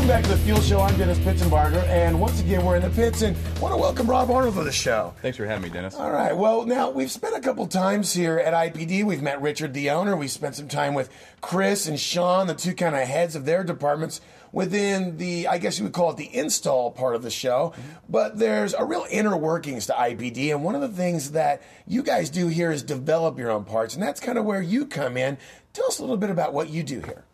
back to the Fuel Show. I'm Dennis Pitzenbarger, and once again, we're in the pits, and I want to welcome Rob Arnold to the show. Thanks for having me, Dennis. All right. Well, now, we've spent a couple times here at IPD. We've met Richard, the owner. We spent some time with Chris and Sean, the two kind of heads of their departments within the, I guess you would call it the install part of the show. But there's a real inner workings to IPD, and one of the things that you guys do here is develop your own parts, and that's kind of where you come in. Tell us a little bit about what you do here.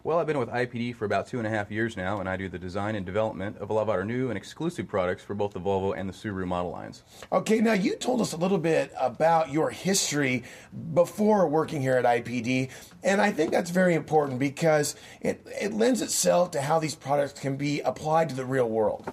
Well, I've been with IPD for about 2.5 years now, and I do the design and development of a lot of our new and exclusive products for both the Volvo and the Subaru model lines. Okay, now you told us a little bit about your history before working here at IPD, and I think that's very important because it lends itself to how these products can be applied to the real world.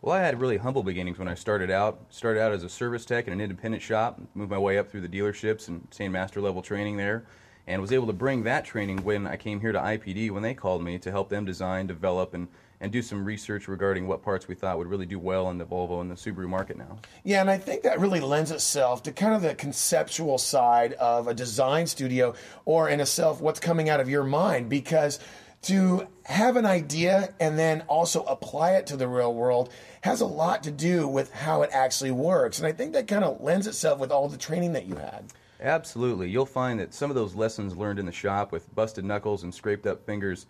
Well, I had really humble beginnings when I started out. Started out as a service tech in an independent shop, moved my way up through the dealerships and obtained master level training there, and was able to bring that training when I came here to IPD when they called me to help them design, develop, and do some research regarding what parts we thought would really do well in the Volvo and the Subaru market now. Yeah, and I think that really lends itself to kind of the conceptual side of a design studio, or in itself what's coming out of your mind, because to have an idea and then also apply it to the real world has a lot to do with how it actually works. And I think that kind of lends itself with all the training that you had. Absolutely. You'll find that some of those lessons learned in the shop with busted knuckles and scraped up fingers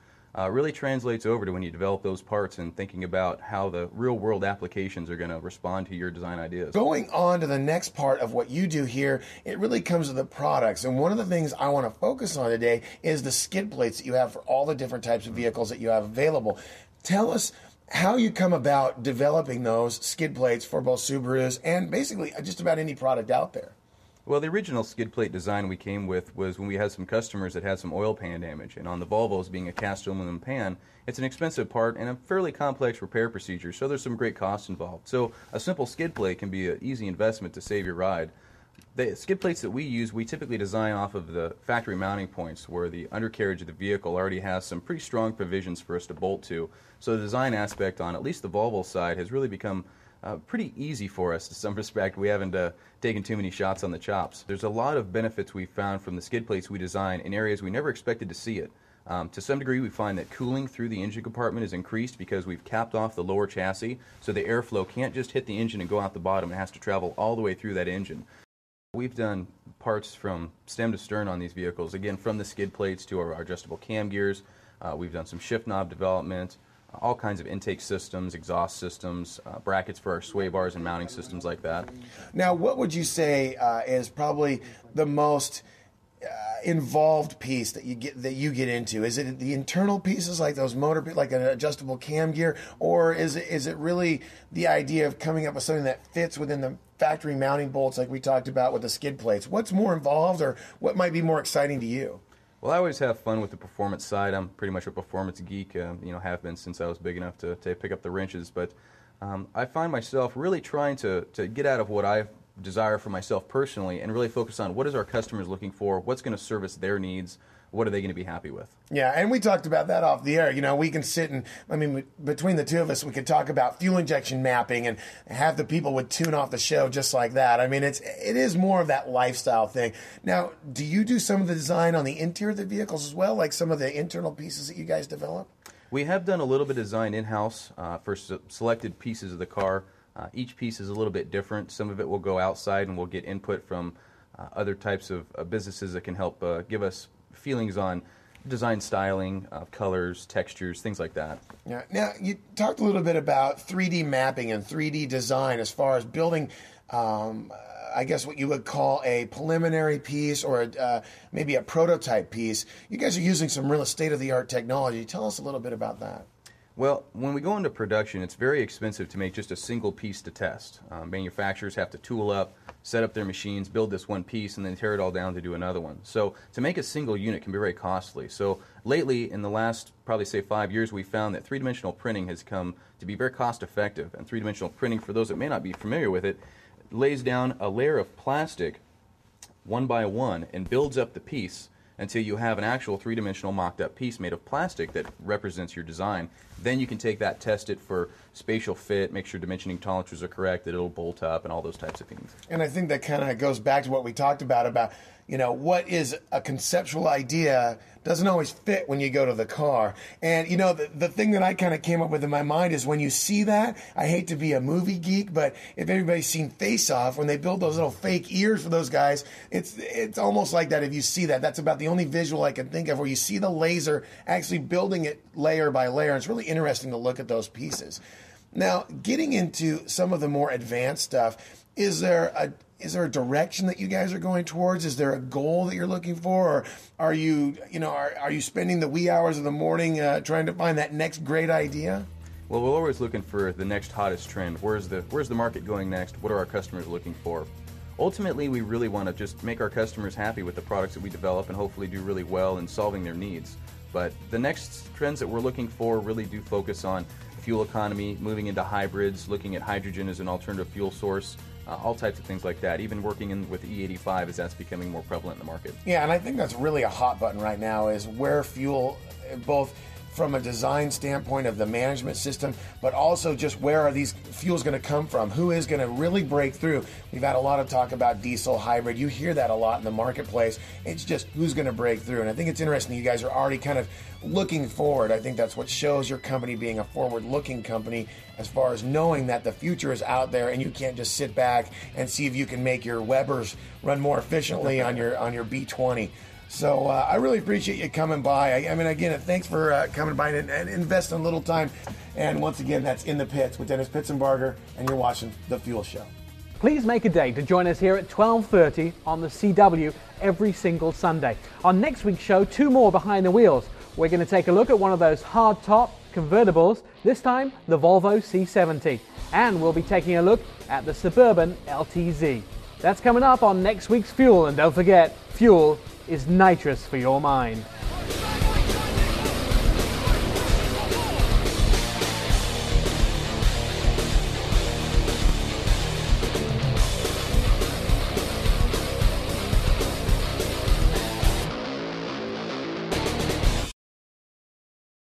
really translates over to when you develop those parts and thinking about how the real world applications are going to respond to your design ideas. Going on to the next part of what you do here, it really comes to the products. And one of the things I want to focus on today is the skid plates that you have for all the different types of vehicles that you have available. Tell us how you come about developing those skid plates for both Subarus and basically just about any product out there. Well, the original skid plate design we came with was when we had some customers that had some oil pan damage, and on the Volvos being a cast aluminum pan, it's an expensive part and a fairly complex repair procedure, so there's some great costs involved. So a simple skid plate can be an easy investment to save your ride. The skid plates that we use, we typically design off of the factory mounting points where the undercarriage of the vehicle already has some pretty strong provisions for us to bolt to. So the design aspect on at least the Volvo side has really become pretty easy for us in some respect. We haven't taken too many shots on the chops. There's a lot of benefits we found from the skid plates we design in areas we never expected to see it. To some degree, we find that cooling through the engine compartment is increased because we've capped off the lower chassis, so the airflow can't just hit the engine and go out the bottom. It has to travel all the way through that engine. We've done parts from stem to stern on these vehicles, again, from the skid plates to our adjustable cam gears. We've done some shift knob development, all kinds of intake systems, exhaust systems, brackets for our sway bars and mounting systems like that. Now, what would you say is probably the most involved piece that you get into? Is it the internal pieces like those motor, like an adjustable cam gear, or is it really the idea of coming up with something that fits within the factory mounting bolts like we talked about with the skid plates? What's more involved, or what might be more exciting to you? Well, I always have fun with the performance side. I'm pretty much a performance geek, have been since I was big enough to pick up the wrenches. But I find myself really trying to get out of what I desire for myself personally and really focus on what is our customers looking for, what's going to service their needs, what are they going to be happy with. Yeah, and we talked about that off the air. You know, we can sit and, between the two of us, we could talk about fuel injection mapping and have the people would tune off the show just like that. I mean, it is more of that lifestyle thing. Now, do you do some of the design on the interior of the vehicles as well, like some of the internal pieces that you guys develop? We have done a little bit of design in-house for selected pieces of the car. Each piece is a little bit different. Some of it will go outside and we'll get input from other types of businesses that can help give us feelings on design styling, colors, textures, things like that. Yeah. Now, you talked a little bit about 3D mapping and 3D design as far as building, I guess what you would call a preliminary piece or maybe a prototype piece. You guys are using some real state-of-the-art technology. Tell us a little bit about that. Well, when we go into production, it's very expensive to make just a single piece to test. Manufacturers have to tool up, set up their machines, build this one piece, and then tear it all down to do another one. So to make a single unit can be very costly. So lately, in the last, probably say 5 years, we found that three-dimensional printing has come to be very cost-effective. And three-dimensional printing, for those that may not be familiar with it, lays down a layer of plastic one by one and builds up the piece until you have an actual three-dimensional mocked-up piece made of plastic that represents your design. Then you can take that, test it for spatial fit, make sure dimensioning tolerances are correct, that it'll bolt up, and all those types of things. And I think that kind of goes back to what we talked about what is a conceptual idea doesn't always fit when you go to the car. And, the thing that I kind of came up with in my mind is when you see that, I hate to be a movie geek, but if everybody's seen Face Off, when they build those little fake ears for those guys, it's almost like that. If you see that, that's about the only visual I can think of where you see the laser actually building it layer by layer. And it's really interesting to look at those pieces. Now, getting into some of the more advanced stuff, is there a direction that you guys are going towards? Is there a goal that you're looking for, or are you spending the wee hours of the morning trying to find that next great idea? Well, we're always looking for the next hottest trend. Where's the market going next? What are our customers looking for? Ultimately, we really want to just make our customers happy with the products that we develop and hopefully do really well in solving their needs. But the next trends that we're looking for really do focus on fuel economy, moving into hybrids, looking at hydrogen as an alternative fuel source, all types of things like that, even working with E85 as that's becoming more prevalent in the market. Yeah, and I think that's really a hot button right now is where fuel, both from a design standpoint of the management system, but also just where are these fuels going to come from? Who is going to really break through? We've had a lot of talk about diesel, hybrid. You hear that a lot in the marketplace. It's just who's going to break through. And I think it's interesting you guys are already kind of looking forward. I think that's what shows your company being a forward-looking company as far as knowing that the future is out there and you can't just sit back and see if you can make your Webers run more efficiently on your B20. So I really appreciate you coming by. I mean, again, thanks for coming by and investing a little time. And once again, that's In the Pits with Dennis Pitzenbarger, and you're watching The Fuel Show. Please make a date to join us here at 12:30 on the CW every single Sunday. On next week's show, 2 more behind the wheels. We're going to take a look at one of those hard-top convertibles, this time the Volvo C70. And we'll be taking a look at the Suburban LTZ. That's coming up on next week's Fuel. And don't forget, fuel is nitrous for your mind.